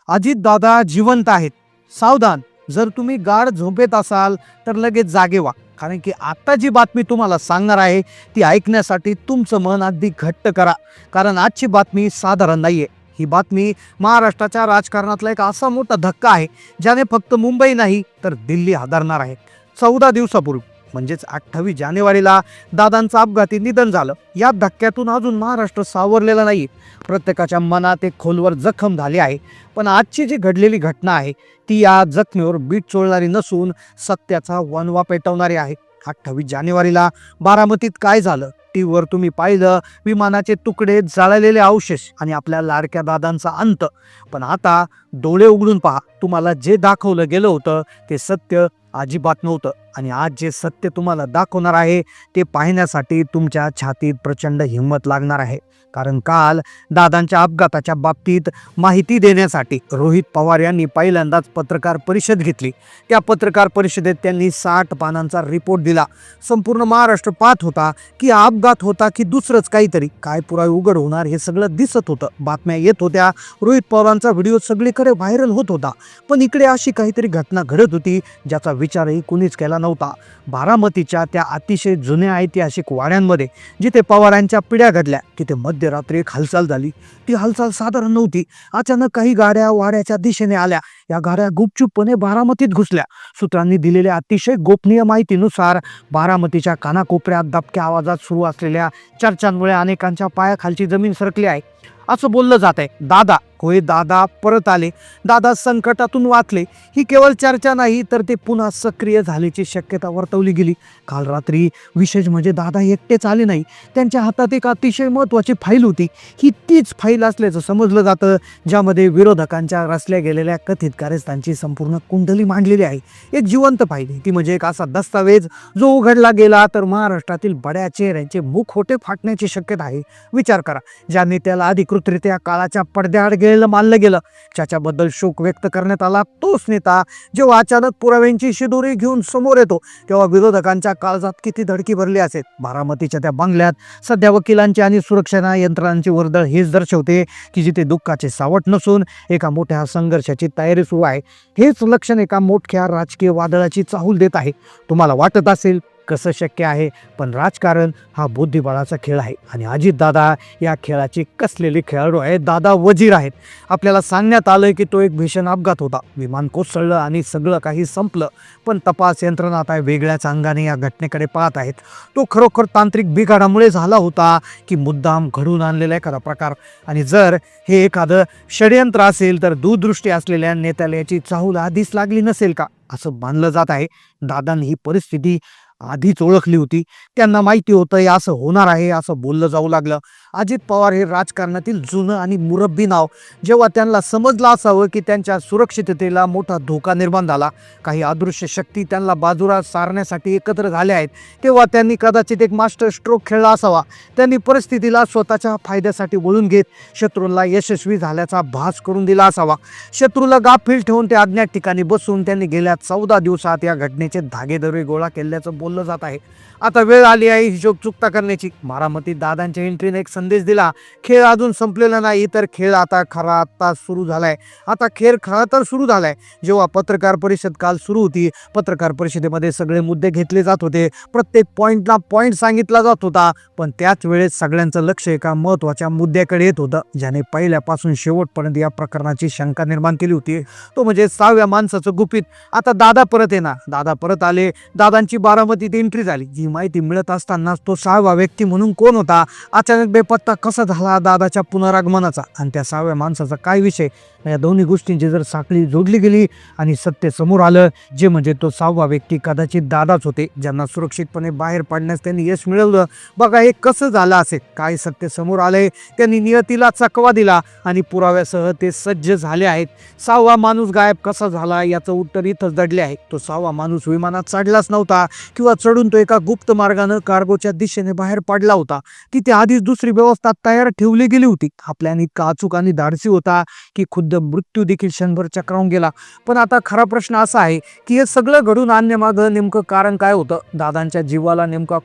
अजितदादा जिवंत आहेत. सावधान, जर तुम्ही गाढ झोपेत असाल तर लगेच जागे व्हा, कारण की आता जी बातमी तुम्हाला सांगणार आहे ती ऐकण्यासाठी तुमचं मन अगदी घट्ट करा. कारण आजची बातमी साधारण नाहीये. ही बातमी महाराष्ट्राच्या राजकारणातला एक असा मोठा धक्का आहे ज्याने फक्त मुंबई नाही तर दिल्ली हादरणार आहे. 14 दिवसापूर्वी म्हणजेच 28 जानेवारीला दादांचं अपघाती निधन झालं. या धक्क्यातून अजून महाराष्ट्र सावरलेला नाही. प्रत्येकाच्या मनात एक खोलवर जखम झाली आहे. पण आजची जी घडलेली घटना आहे ती या जखमेवर बीट चोळणारी नसून सत्याचा वणवा पेटवणारी आहे. 28 जानेवारीला बारामतीत काय झालं, टीव्हीवर तुम्ही पाहिलं विमानाचे तुकडे, जळलेले अवशेष आणि आपल्या लाडक्या दादांचा अंत. पण आता डोळे उघडून पहा, तुम्हाला जे दाखवलं गेलं होतं ते सत्य अजिबात नव्हतं. आणि आज जे सत्य तुम्हाला दाखवणार आहे ते पाहण्यासाठी तुमच्या छातीत प्रचंड हिंमत लागणार आहे. कारण काल दादांच्या अपघाताच्या बाबतीत माहिती देण्यासाठी रोहित पवार यांनी पहिल्यांदाच पत्रकार परिषद घेतली. त्या पत्रकार परिषदेत त्यांनी 60 पानांचा रिपोर्ट दिला. संपूर्ण महाराष्ट्र पाहत होता की अपघात होता की दुसरंच काहीतरी. काय पुरावे उघड होणार हे सगळं दिसत होतं. बातम्या येत होत्या, रोहित पवारांचा व्हिडिओ सगळीकडे व्हायरल होत होता. पण इकडे अशी काहीतरी घटना घडत होती ज्याचा विचारही कुणीच केला नव्हता. बारामतीच्या त्या अतिशय जुन्या ऐतिहासिक वाड्यांमध्ये जिथे पवारांच्या पिढ्या घडल्या तिथे मध्यरात्री एक हालचाल झाली. ती हालचाल साधारण नव्हती. अचानक काही गाड्या वाड्याच्या दिशेने आल्या. या गाड्या गुपचूपपणे बारामतीत घुसल्या. सूत्रांनी दिलेल्या अतिशय गोपनीय माहितीनुसार बारामतीच्या कानाकोपऱ्यात दबक्या आवाजात सुरू असलेल्या चर्चांमुळे अनेकांच्या पायाखालची जमीन सरकली आहे. असं बोललं जात आहे, दादा होय, दादा परत आले, दादा संकटातून वाचले. ही केवळ चर्चा नाही तर ते पुन्हा सक्रिय झाल्याची शक्यता वर्तवली गेली. काल रात्री विशेष म्हणजे दादा एकटेच आले नाही, त्यांच्या हातात एक अतिशय महत्त्वाची फाईल होती. ही तीच फाईल असल्याचं समजलं जातं ज्यामध्ये विरोधकांच्या रचल्या गेलेल्या कथित कारस्थांची संपूर्ण कुंडली मांडलेली आहे. एक जिवंत फाईल, ती म्हणजे एक असा दस्तावेज जो उघडला गेला तर महाराष्ट्रातील बड्या चेहऱ्यांचे मुख होते फाटण्याची शक्यता आहे. विचार करा, ज्या नेत्याला अधिकृतरित्या काळाच्या पडद्याआड मानलं गेलं, ज्याच्याबद्दल शोक व्यक्त करण्यात आला, तोच नेता जेव्हा अचानक पुराव्यांची शिदोरी घेऊन समोर येतो तेव्हा विरोधकांच्या काळजात किती धडकी भरली असेल. बारामतीच्या त्या बंगल्यात सध्या वकिलांची आणि सुरक्षा यंत्रणांची वर्दळ हेच दर्शवते की जिथे दुःखाचे सावट नसून एका मोठ्या संघर्षाची तयारी सुरू आहे. हेच लक्षण एका मोठ्या राजकीय वादळाची चाहूल देत आहे. तुम्हाला वाटत असेल कसं शक्य आहे, पण राजकारण हा बुद्धिबळाचा खेळ आहे आणि अजितदादा या खेळाचे कसलेले खेळाडू आहेत. दादा वजीर आहेत. आपल्याला सांगण्यात आलं की तो एक भीषण अपघात होता, विमान कोसळलं आणि सगळं काही संपलं. पण तपास यंत्रणा आता वेगळ्याच अंगाने या घटनेकडे पाहत आहेत. तो खरोखर तांत्रिक बिघाडामुळे झाला होता की मुद्दाम घडून आणलेला एखादा प्रकार. आणि जर हे एखादं षडयंत्र असेल तर दूरदृष्टी असलेल्या नेत्याला याची चाहूल आधीच लागली नसेल का, असं मानलं जात आहे. दादांनी ही परिस्थिती आधीच ओळखली होती. त्यांना माहिती होतं हे असं होणार आहे, असं बोललं जाऊ लागलं. अजित पवार हे राजकारणातील जुनं आणि मुरब्बी नाव. जेव्हा त्यांना समजलं असावं की त्यांच्या सुरक्षिततेला मोठा धोका निर्माण झाला, काही अदृश्य शक्ती त्यांना बाजूला सारण्यासाठी एकत्र झाल्या आहेत, तेव्हा त्यांनी कदाचित एक मास्टर स्ट्रोक खेळला असावा. त्यांनी परिस्थितीला स्वतःच्या फायद्यासाठी वळून घेत शत्रूला यशस्वी झाल्याचा भास करून दिला असावा. शत्रूला गाफील ठेवून ते अज्ञात ठिकाणी बसून त्यांनी गेल्या 14 दिवसात या घटनेचे धागेदोरे गोळा केल्याचं बोललं जात आहे. आता वेळ आली आहे हिशोब चुकता करण्याची. बारामतीत दादांच्या एंट्रीने एक संदेश दिला, खेळ अजून संपलेला नाही तर खेळ आता खरा आता सुरू झालाय. आता खेळ खरा तर सुरू झालाय. जेव्हा पत्रकार परिषद काल सुरू होती, पत्रकार परिषदेमध्ये सगळे मुद्दे घेतले जात होते, प्रत्येक पॉईंटला पॉईंट सांगितला जात होता. पण त्याच वेळेस सगळ्यांचं लक्ष एका महत्त्वाच्या मुद्द्याकडे येत होतं ज्याने पहिल्यापासून शेवटपर्यंत या प्रकरणाची शंका निर्माण केली होती. तो म्हणजे 6व्या माणसाचं गुपित. आता दादा परत येणार, दादा परत आले, दादांची बारामतीत एंट्री झाली. जी माहिती मिळत असतानाच तो 6वा व्यक्ती म्हणून कोण होता, अचानक बेपत्ता कसा झाला दादाच्या पुनरागमनाचा, आणि त्या 6व्या माणसाचा काय विषय, या दोन्ही गोष्टींची जर साखळी जोडली गेली आणि सत्य समोर आलं, जे म्हणजे तो 6वा व्यक्ती कदाचित दादाच होते ज्यांना सुरक्षितपणे बाहेर पाडण्यास त्यांनी यश मिळवलं. बघा हे कसं झालं असेल, काय सत्य समोर आलंय. त्यांनी नियतीला चकवा दिला आणि पुराव्यासह ते सज्ज झाले आहेत. 6वा माणूस गायब कसा झाला याचं उत्तर इथंच दडले आहे. तो 6वा माणूस विमानात चढलाच नव्हता किंवा चढून तो एका गुप्त मार्गानं कार्गोच्या दिशेने बाहेर पडला होता. तिथे आधीच दुसरी व्यवस्था तयार ठेवली गेली होती. हा प्लॅन इतका अचूक आणि धाडसी होता की खुद्द मृत्यू देखील क्षणभर चक्रावून गेला. पण आता खरा प्रश्न असा आहे की हे सगळं घडून आणण्यामागं नेमकं कारण काय होतं. दादांच्या जीवाला नेमका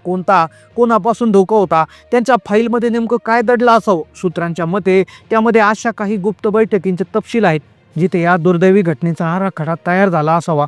कोणापासून धोका होता, त्यांच्या फाईलमध्ये नेमकं काय दडलं असावं. सूत्रांच्या मते त्यामध्ये अशा काही गुप्त बैठकींचे तपशील आहेत जिथे या दुर्दैवी घटनेचा आराखडा तयार झाला असावा.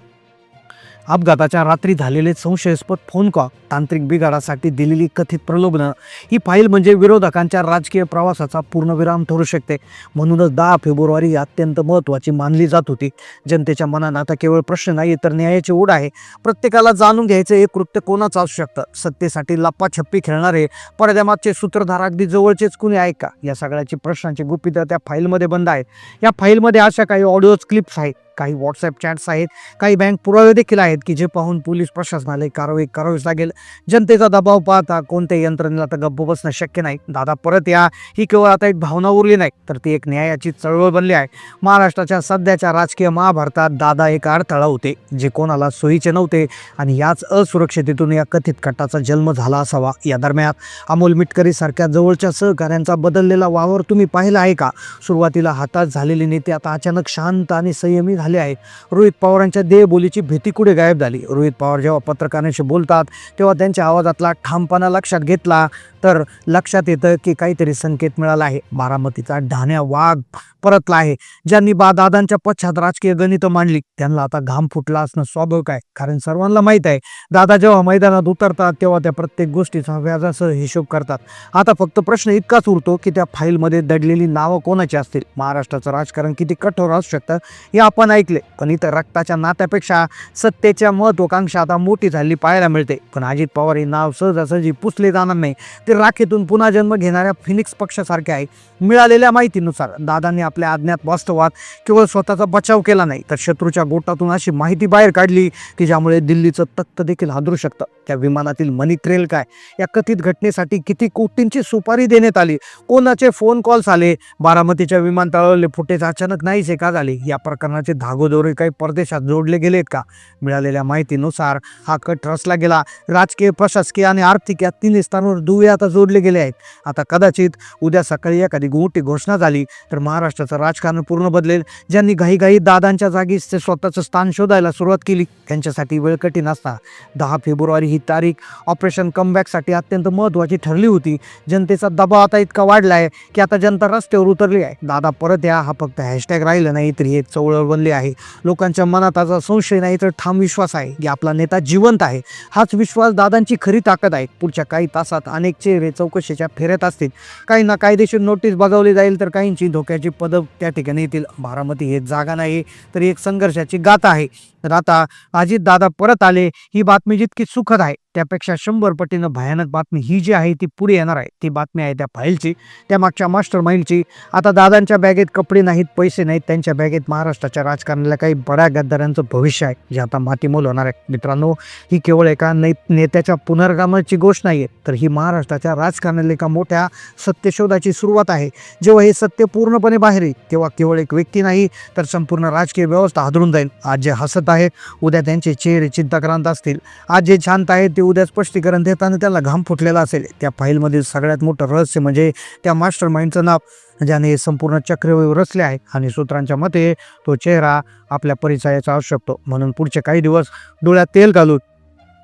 अपघाताच्या रात्री झालेले संशयास्पद फोन कॉल, तांत्रिक बिघाडासाठी दिलेली कथित प्रलोभनं, ही फाईल म्हणजे विरोधकांच्या राजकीय प्रवासाचा पूर्णविराम ठरू शकते. म्हणूनच 10 फेब्रुवारी अत्यंत महत्त्वाची मानली जात होती. जनतेच्या मनात आता केवळ प्रश्न नाही तर न्यायाची ओढ आहे. प्रत्येकाला जाणून घ्यायचं एक कृत्य कोणाचं असू शकतं. सत्तेसाठी लप्पाछप्पी खेळणारे पडद्यामागचे सूत्रधार अगदी जवळचेच कुणी आहे का? या सगळ्याची प्रश्नांची गुपितं त्या फाईलमध्ये बंद आहेत. या फाईलमध्ये अशा काही ऑडिओ क्लिप्स आहेत, काही व्हॉट्सअप चॅट्स आहेत, काही बँक पुरावे देखील आहेत की जे पाहून पोलीस प्रशासनाला कारवाई करावीच लागेल. जनतेचा दबाव पाहता कोणत्याही यंत्रणेला तर गप्प बसणं शक्य नाही. दादा परत या ही केवळ आता एक भावना उरली नाही तर ती एक न्यायाची चळवळ बनली आहे. महाराष्ट्राच्या सध्याच्या राजकीय महाभारतात दादा एक अडथळा होते जे कोणाला सोयीचे नव्हते आणि याच असुरक्षिततेतून या कथित कटाचा जन्म झाला असावा. या दरम्यान अमोल मिटकरी सारख्या जवळच्या सहकाऱ्यांचा बदललेला वावर तुम्ही पाहिला आहे का? सुरुवातीला हातात झालेले नेते आता अचानक शांत आणि संयमी झाले आहे. रोहित पवारांच्या देहबोलीची भीती कुठे गायब झाली? रोहित पवार जेव्हा पत्रकारांशी बोलतात तेव्हा त्यांच्या आवाजातला ठामपणा लक्षात घेतला तर लक्षात येतं की काहीतरी संकेत मिळाला आहे. बारामतीचा ढाण्या वाघ परतला आहे. ज्यांनी दादांच्या पश्चात राजकीय गणितं मांडली त्यांना आता घाम फुटला असणं स्वाभाविक आहे. कारण सर्वांना माहीत आहे दादा जेव्हा मैदानात उतरतात तेव्हा त्या प्रत्येक गोष्टीचा व्याजासह हिशोब करतात. आता फक्त प्रश्न इतकाच उरतो की त्या फाईलमध्ये दडलेली नावं कोणाची असतील? महाराष्ट्राचं राजकारण किती कठोर असू शकतं हे आपण ऐकले, पण इथं रक्ताच्या नात्यापेक्षा सत्तेच्या महत्वाकांक्षा आता मोठी झालेली पाहायला मिळते. पण अजित पवार हे नाव सहजासहजी पुसले जाणार नाही. ते राखेतून पुन्हा जन्म घेणाऱ्या फिनिक्स पक्षासारखे आहे. मिळालेल्या माहितीनुसार दादांनी आपल्या अज्ञात वास्तवात केवळ स्वतःचा बचाव केला नाही तर शत्रूच्या गोटातून अशी माहिती बाहेर काढली की ज्यामुळे दिल्लीचं तख्त देखील हादरू शकतं. त्या विमानातील मनी ट्रेल काय? या कथित घटनेसाठी किती कोटींची सुपारी देण्यात आली? कोणाचे फोन कॉल्स आले? बारामतीच्या विमानतळावरले फुटेज अचानक नाहीसे का झाले? या प्रकरणाचे धागोदोरे काही परदेशात जोडले गेलेत का? मिळालेल्या माहितीनुसार हा कट रचला गेला. राजकीय, प्रशासकीय आणि आर्थिक या तिन्ही स्तरांवर दुवे आता जोडले गेले आहेत. आता कदाचित उद्या सकाळी एखादी मोठी घोषणा झाली तर महाराष्ट्राचं राजकारण पूर्ण बदलेल. ज्यांनी घाईघाई दादांच्या जागी स्वतःचं स्थान शोधायला सुरुवात केली त्यांच्यासाठी वेळ कठीण असता. 10 फेब्रुवारी ही तारीख ऑपरेशन कमबॅकसाठी अत्यंत महत्त्वाची ठरली होती. जनतेचा दबाव आता इतका वाढला आहे की आता जनता रस्त्यावर उतरली आहे. दादा परत या हा फक्त हॅशटॅग राहिला नाही तर ही एक चळवळ बनली आहे. लोकांच्या मनात आता संशय नाही तर ठाम विश्वास आहे की आपला नेता जिवंत आहे. हाच विश्वास दादांची खरी ताकद आहे. पुढच्या काही तासात अनेक चेहरे चौकशीच्या फेऱ्यात असतील. काहींना कायदेशीर नोटीस बजावली जाईल तर काहींची धोक्याची पदं त्या ठिकाणी येतील. बारामती हे जागा नाही तर एक संघर्षाची गाथा आहे. तर आता अजित दादा परत आले ही बातमी जितकी सुखद आहे त्यापेक्षा 100 पटीनं भयानक बातमी ही जी आहे ती पुढे येणार आहे. ती बातमी आहे त्या फाईलची, त्या मागच्या मास्टर माइंडची. आता दादांच्या बॅगेत कपडे नाहीत, पैसे नाहीत, त्यांच्या बॅगेत महाराष्ट्राच्या राजकारणाला काही बड्या गद्दारांचं भविष्य आहे जे आता मातीमोल होणार आहे. मित्रांनो, ही केवळ एका नेत्याच्या पुनर्गमनाची गोष्ट नाही आहे तर ही महाराष्ट्राच्या राजकारणाला एका मोठ्या सत्यशोधाची सुरुवात आहे. जेव्हा हे सत्य पूर्णपणे बाहेर येईल तेव्हा केवळ एक व्यक्ती नाही तर संपूर्ण राजकीय व्यवस्था हादरून जाईल. आज जे हसत आहे उद्या त्यांचे चेहरे चिंताक्रांत असतील. आज जे शांत आहेत ते उद्या स्पष्टीकरण देताना त्याला घाम फुटलेला असेल. त्या फाईलमधील सगळ्यात मोठं रहस्य म्हणजे त्या मास्टर माइंडचं नाव ज्याने संपूर्ण चक्रव्यूह रचले आहे आणि सूत्रांच्या मते तो चेहरा आपल्या परिचयाचा असू शकतो. म्हणून पुढचे काही दिवस डोळ्यात तेल घालून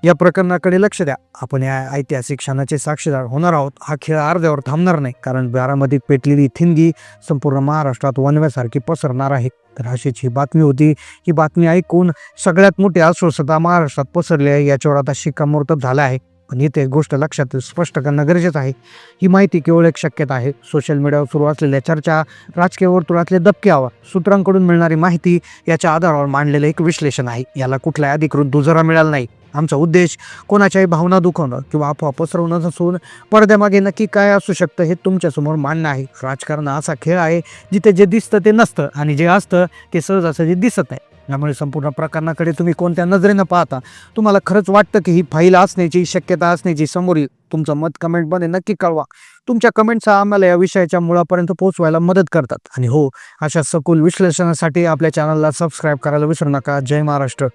या प्रकरणाकडे लक्ष द्या. आपण या ऐतिहासिक क्षणाचे साक्षीदार होणार आहोत. हा खेळ अर्ध्यावर थांबणार नाही कारण बारामतीत पेटलेली थिंगी संपूर्ण महाराष्ट्रात वनव्यासारखी पसरणार आहे. तर अशीच ही बातमी होती. ही बातमी ऐकून सगळ्यात मोठी अस्वस्थता महाराष्ट्रात पसरली आहे याच्यावर आता शिक्कामोर्तब झाला आहे. पण इथे एक गोष्ट लक्षात स्पष्ट करणं गरजेचं आहे. ही माहिती केवळ एक शक्यता आहे. सोशल मीडियावर सुरू असलेल्या चर्चा, राजकीय वर्तुळातले दबके आवाज, सूत्रांकडून मिळणारी माहिती याच्या आधारावर मांडलेलं एक विश्लेषण आहे. याला कुठलाही अधिकृत दुजोरा मिळाला नाही. आमचा उद्देश कोणाच्याही भावना दुखवणं किंवा अफवा पसरवणं नसून पडद्यामागे नक्की काय असू शकतं हे तुमच्यासमोर मांडणं आहे. राजकारण असा खेळ आहे जिथे जे दिसतं ते नसतं आणि जे असतं ते सहजासहजी दिसत नाही. त्यामुळे संपूर्ण प्रकरणाकडे तुम्ही कोणत्या नजरेनं पाहता? तुम्हाला खरंच वाटतं की ही फाईल असण्याची शक्यता असण्याची समोर येईल? तुमचं मत कमेंटमध्ये नक्की कळवा. तुमच्या कमेंट्स आम्हाला या विषयाच्या मुळापर्यंत पोहोचवायला मदत करतात. आणि हो, अशा सखोल विश्लेषणासाठी आपल्या चॅनलला सबस्क्राईब करायला विसरू नका. जय महाराष्ट्र.